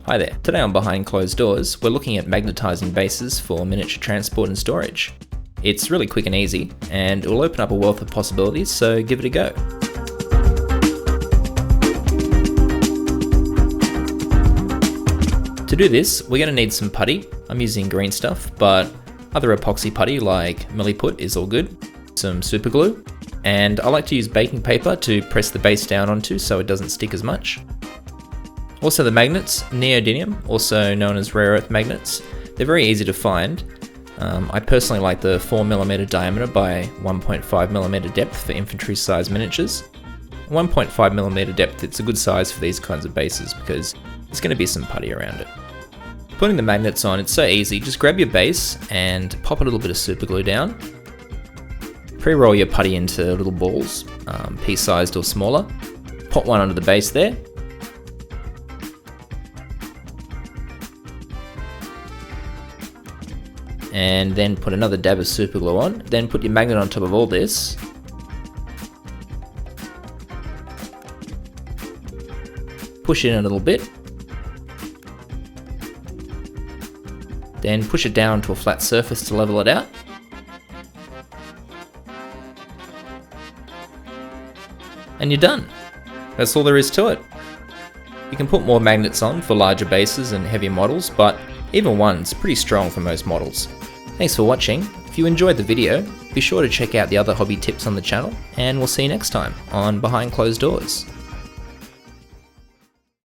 Hi there, today on Behind Closed Doors, we're looking at magnetizing bases for miniature transport and storage. It's really quick and easy, and it will open up a wealth of possibilities, so give it a go. To do this, we're going to need some putty. I'm using green stuff, but other epoxy putty like Milliput is all good. Some super glue, and I like to use baking paper to press the base down onto so it doesn't stick as much. Also the magnets, neodymium, also known as rare earth magnets. They're very easy to find. I personally like the 4mm diameter by 1.5mm depth for infantry size miniatures. 1.5mm depth, it's a good size for these kinds of bases because there's going to be some putty around it. Putting the magnets on, it's so easy. Just grab your base and pop a little bit of super glue down. Pre-roll your putty into little balls, pea-sized or smaller. Pop one onto the base there. And then put another dab of super glue on. Then put your magnet on top of all this. Push it in a little bit. Then push it down to a flat surface to level it out. And you're done. That's all there is to it. You can put more magnets on for larger bases and heavier models, but even one's pretty strong for most models. Thanks for watching. If you enjoyed the video, be sure to check out the other hobby tips on the channel, and we'll see you next time on Behind Closed Doors.